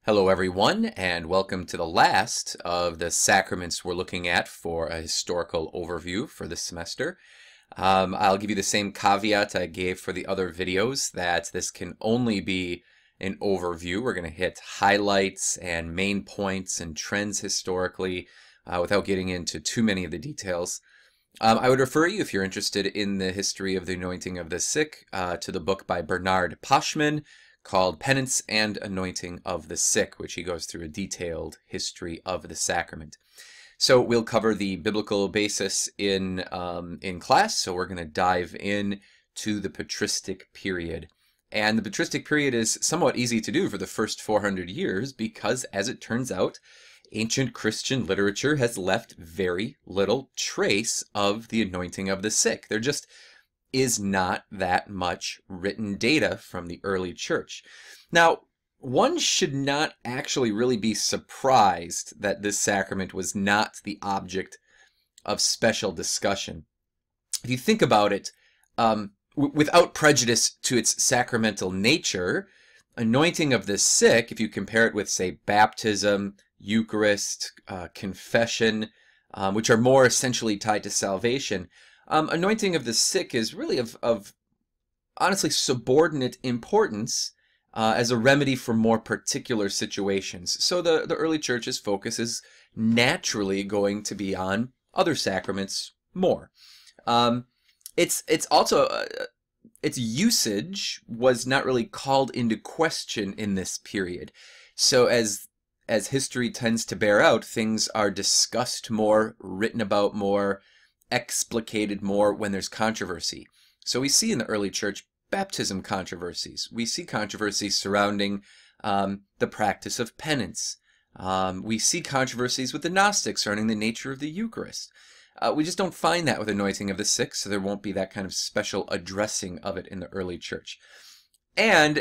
Hello everyone, and welcome to the last of the sacraments we're looking at for a historical overview for this semester. I'll give you the same caveat I gave for the other videos, that this can only be an overview. We're going to hit highlights and main points and trends historically without getting into too many of the details. I would refer you, if you're interested in the history of the anointing of the sick, to the book by Bernard Poschmann called Penance and Anointing of the Sick, which he goes through a detailed history of the sacrament. So we'll cover the biblical basis in class, so we're going to dive in to the patristic period. And the patristic period is somewhat easy to do for the first 400 years because, as it turns out, ancient Christian literature has left very little trace of the anointing of the sick. There just is not that much written data from the early church. Now, one should not actually really be surprised that this sacrament was not the object of special discussion. If you think about it, without prejudice to its sacramental nature, anointing of the sick, if you compare it with, say, baptism, Eucharist, confession, which are more essentially tied to salvation, anointing of the sick is really of honestly subordinate importance as a remedy for more particular situations. So the early church's focus is naturally going to be on other sacraments more. It's also its usage was not really called into question in this period. So as history tends to bear out, things are discussed more, written about more, explicated more when there's controversy. So we see in the early church baptism controversies. We see controversies surrounding the practice of penance. We see controversies with the Gnostics surrounding the nature of the Eucharist. We just don't find that with anointing of the sick, so there won't be that kind of special addressing of it in the early church. And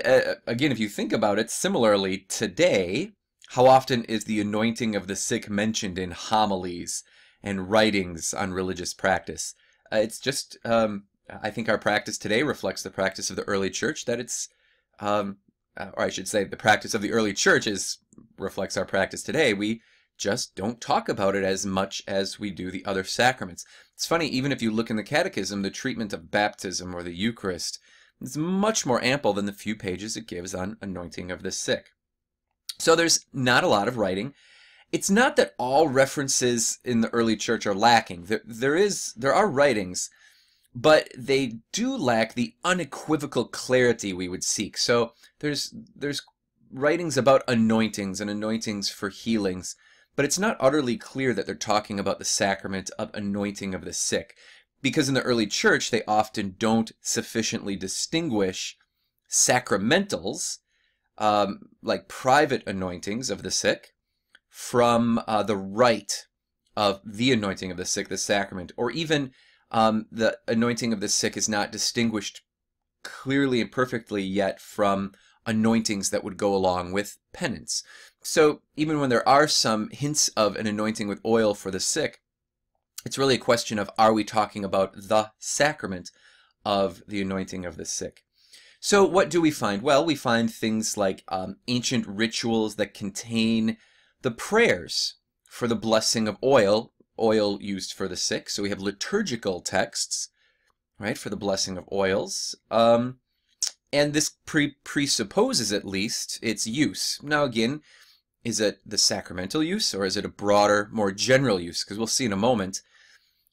again, if you think about it, similarly today, how often is the anointing of the sick mentioned in homilies and writings on religious practice? It's just, I think our practice today reflects the practice of the early church, that it's, or I should say the practice of the early church reflects our practice today. We just don't talk about it as much as we do the other sacraments. It's funny, even if you look in the Catechism, the treatment of baptism or the Eucharist is much more ample than the few pages it gives on anointing of the sick. So there's not a lot of writing. It's not that all references in the early church are lacking. There are writings, but they do lack the unequivocal clarity we would seek. So there's writings about anointings and anointings for healings, but it's not utterly clear that they're talking about the sacrament of anointing of the sick, because in the early church they often don't sufficiently distinguish sacramentals, like private anointings of the sick, from the rite of the anointing of the sick, the sacrament, or even the anointing of the sick is not distinguished clearly and perfectly yet from anointings that would go along with penance. So even when there are some hints of an anointing with oil for the sick, it's really a question of, are we talking about the sacrament of the anointing of the sick? So what do we find? Well, we find things like ancient rituals that contain the prayers for the blessing of oil used for the sick. So we have liturgical texts, right, for the blessing of oils. And this presupposes, at least, its use. Now again, is it the sacramental use, or is it a broader, more general use? Because we'll see in a moment,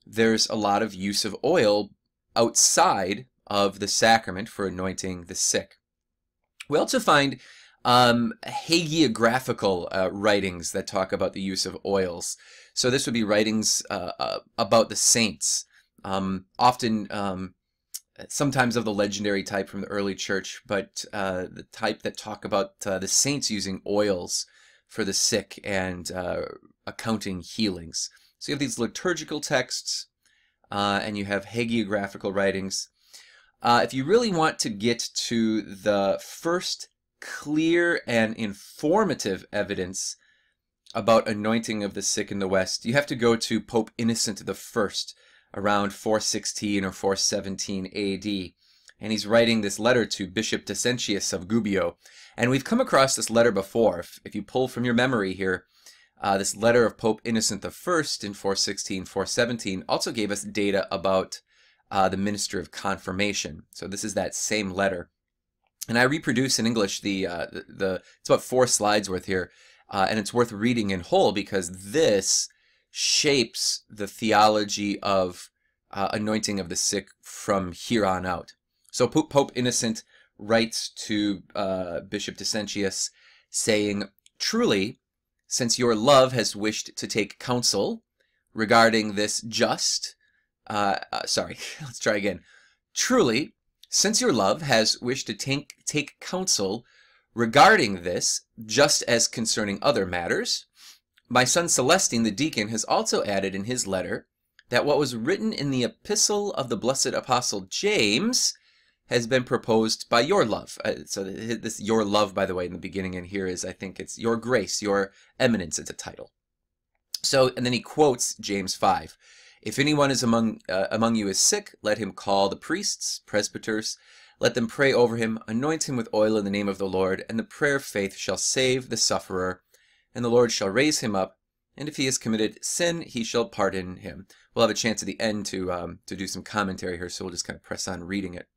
there's a lot of use of oil outside of the sacrament for anointing the sick. We also find hagiographical writings that talk about the use of oils. So this would be writings about the saints, often sometimes of the legendary type from the early church, but the type that talk about the saints using oils for the sick and accounting healings. So you have these liturgical texts, and you have hagiographical writings. If you really want to get to the first clear and informative evidence about anointing of the sick in the West, you have to go to Pope Innocent I around 416 or 417 AD. and he's writing this letter to Bishop Decentius of Gubbio. And we've come across this letter before. If you pull from your memory here, this letter of Pope Innocent I in 416, 417 also gave us data about the minister of confirmation. So this is that same letter. And I reproduce in English it's about 4 slides worth here, and it's worth reading in whole because this shapes the theology of anointing of the sick from here on out. So Pope Innocent writes to Bishop Decentius saying, "Truly, since your love has wished to take counsel regarding this just," sorry, let's try again. "Truly, since your love has wished to take counsel regarding this, just as concerning other matters, my son Celestine the deacon has also added in his letter that what was written in the epistle of the blessed apostle James has been proposed by your love." So this "your love," by the way, in the beginning and here is, I think it's "your grace, your eminence," it's a title. So, and then he quotes James 5. "If anyone is among you is sick, let him call the priests, presbyters, let them pray over him, anoint him with oil in the name of the Lord, and the prayer of faith shall save the sufferer, and the Lord shall raise him up, and if he has committed sin, he shall pardon him." We'll have a chance at the end to do some commentary here, so we'll just kind of press on reading it.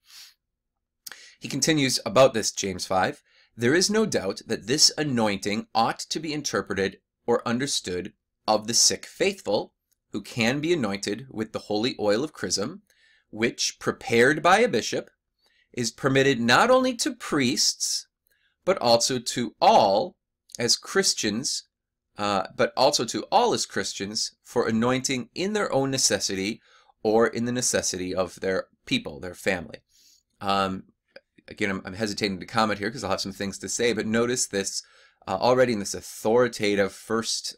He continues about this James 5, "There is no doubt that this anointing ought to be interpreted or understood of the sick faithful, who can be anointed with the holy oil of chrism, which, prepared by a bishop, is permitted not only to priests, but also to all as Christians, for anointing in their own necessity or in the necessity of their people, their family." Again, I'm hesitating to comment here because I'll have some things to say, but notice this already in this authoritative first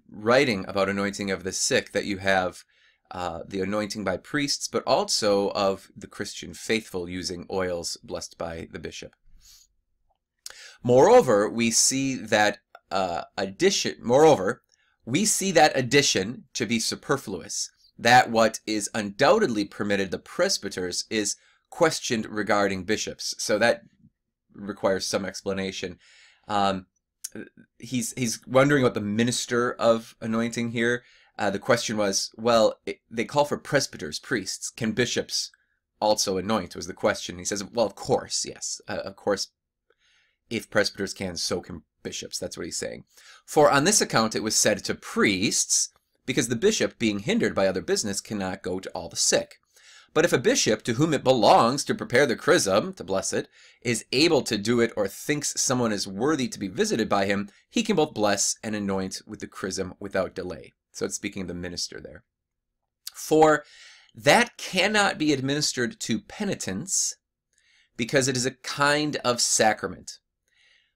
writing about anointing of the sick, that you have the anointing by priests, but also of the Christian faithful using oils blessed by the bishop. Moreover, we see that addition to be superfluous, that what is undoubtedly permitted the presbyters is questioned regarding bishops. So that requires some explanation. He's wondering about the minister of anointing here. The question was, well, they call for presbyters, priests. Can bishops also anoint, was the question. He says, well, of course, yes. Of course, if presbyters can, so can bishops. That's what he's saying. "For on this account it was said to priests, because the bishop, being hindered by other business, cannot go to all the sick. But if a bishop, to whom it belongs to prepare the chrism, to bless it, is able to do it or thinks someone is worthy to be visited by him, he can both bless and anoint with the chrism without delay." So it's speaking of the minister there. "For that cannot be administered to penitents, because it is a kind of sacrament.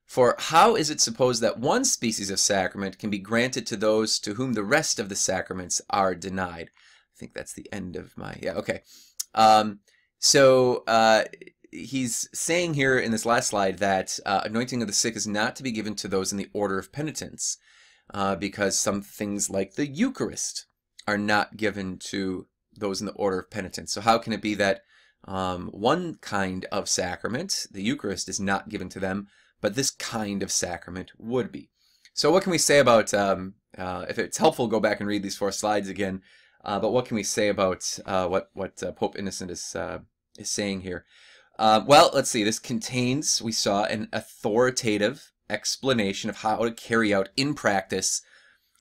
For how is it supposed that one species of sacrament can be granted to those to whom the rest of the sacraments are denied?" I think that's the end of my, yeah, okay. He's saying here in this last slide that anointing of the sick is not to be given to those in the order of penitence, because some things like the Eucharist are not given to those in the order of penitence. So how can it be that one kind of sacrament, the Eucharist, is not given to them, but this kind of sacrament would be? So what can we say about, if it's helpful, go back and read these 4 slides again. But what can we say about what Pope Innocent is saying here? Well, let's see. This contains, we saw, an authoritative explanation of how to carry out in practice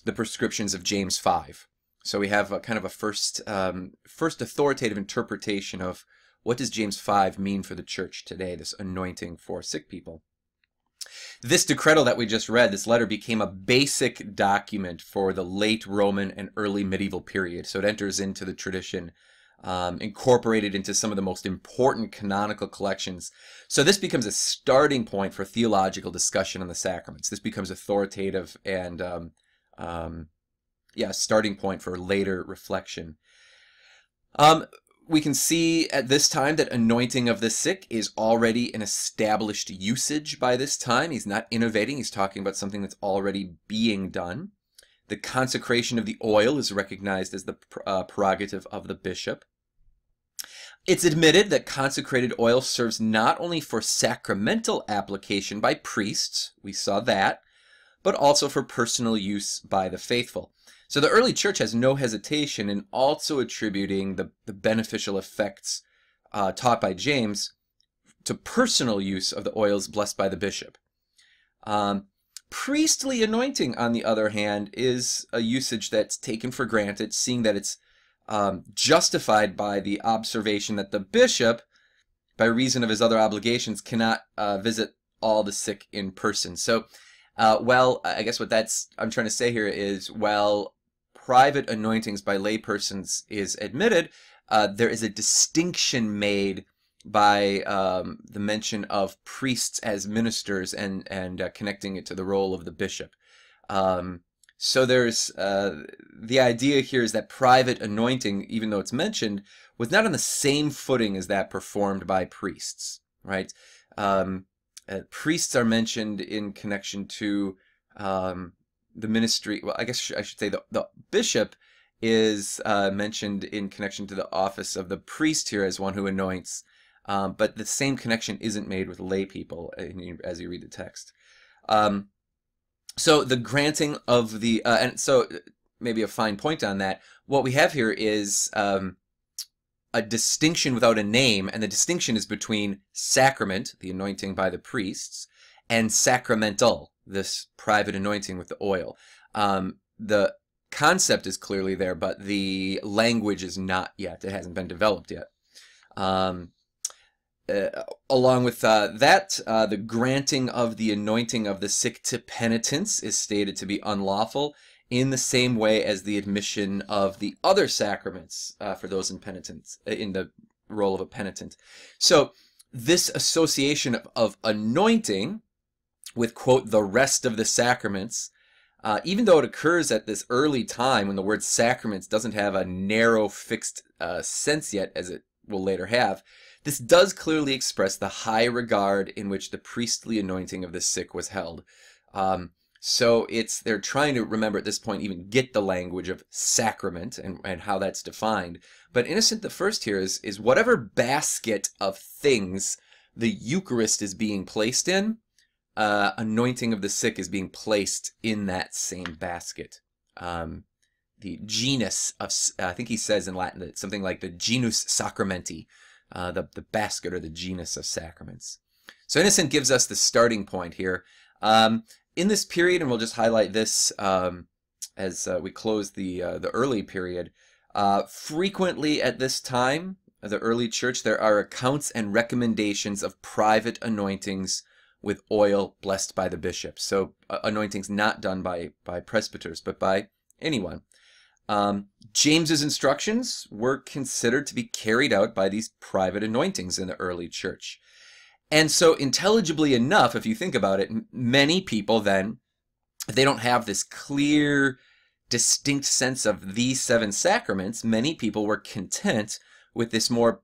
the prescriptions of James 5. So we have a kind of a first authoritative interpretation of what does James 5 mean for the church today, this anointing for sick people. This decretal that we just read, this letter, became a basic document for the late Roman and early medieval period. So it enters into the tradition, incorporated into some of the most important canonical collections. So this becomes a starting point for theological discussion on the sacraments. This becomes authoritative and, starting point for later reflection. We can see at this time that anointing of the sick is already an established usage by this time. He's not innovating. He's talking about something that's already being done. The consecration of the oil is recognized as the prerogative of the bishop. It's admitted that consecrated oil serves not only for sacramental application by priests, we saw that, but also for personal use by the faithful. So the early church has no hesitation in also attributing the beneficial effects taught by James to personal use of the oils blessed by the bishop. Priestly anointing, on the other hand, is a usage that's taken for granted, seeing that it's justified by the observation that the bishop, by reason of his other obligations, cannot visit all the sick in person. So, well, I guess what I'm trying to say here is, while private anointings by laypersons is admitted, there is a distinction made by the mention of priests as ministers and connecting it to the role of the bishop. So there's the idea here is that private anointing, even though it's mentioned, was not on the same footing as that performed by priests, right? Priests are mentioned in connection to the ministry. Well, I guess I should say the bishop is mentioned in connection to the office of the priest here as one who anoints, but the same connection isn't made with lay people as you read the text. So the granting of the, and so maybe a fine point on that, what we have here is a distinction without a name, and the distinction is between sacrament, the anointing by the priests, and sacramental, this private anointing with the oil. The concept is clearly there, but the language is not yet. It hasn't been developed yet. Along with that, the granting of the anointing of the sick to penitents is stated to be unlawful in the same way as the admission of the other sacraments for those in penitence, in the role of a penitent. So this association of anointing with, quote, the rest of the sacraments, even though it occurs at this early time when the word sacraments doesn't have a narrow fixed sense yet, as it will later have, this does clearly express the high regard in which the priestly anointing of the sick was held. So they're trying to, remember at this point, even get the language of sacrament and how that's defined. But Innocent I here is whatever basket of things the Eucharist is being placed in, anointing of the sick is being placed in that same basket. The genus of, I think he says in Latin that something like the genus sacramenti, the basket or the genus of sacraments. So Innocent gives us the starting point here. In this period, and we'll just highlight this as we close the early period, frequently at this time, the early church, there are accounts and recommendations of private anointings with oil blessed by the bishop. So anointings not done by presbyters, but by anyone. James's instructions were considered to be carried out by these private anointings in the early church. And so intelligibly enough, if you think about it, many people then, if they don't have this clear, distinct sense of these 7 sacraments, many people were content with this more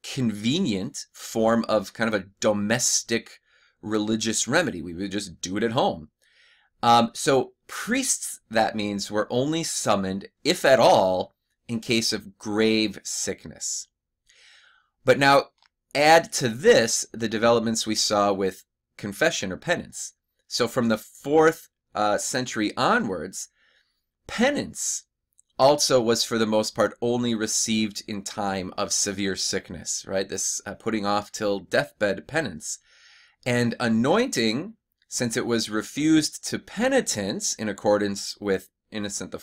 convenient form of kind of a domestic religious remedy. We would just do it at home. So priests, that means, were only summoned, if at all, in case of grave sickness. But now, add to this the developments we saw with confession or penance. So from the 4th century onwards, penance also was for the most part only received in time of severe sickness, right? This putting off till deathbed penance. And anointing, since it was refused to penitents in accordance with Innocent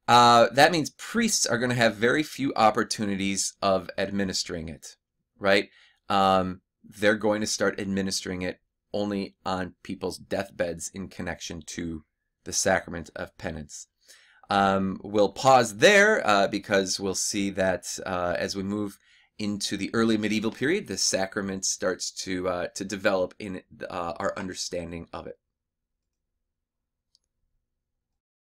I, that means priests are going to have very few opportunities of administering it, right? They're going to start administering it only on people's deathbeds in connection to the sacrament of penance. We'll pause there because we'll see that as we move into the early medieval period, the sacrament starts to develop in our understanding of it.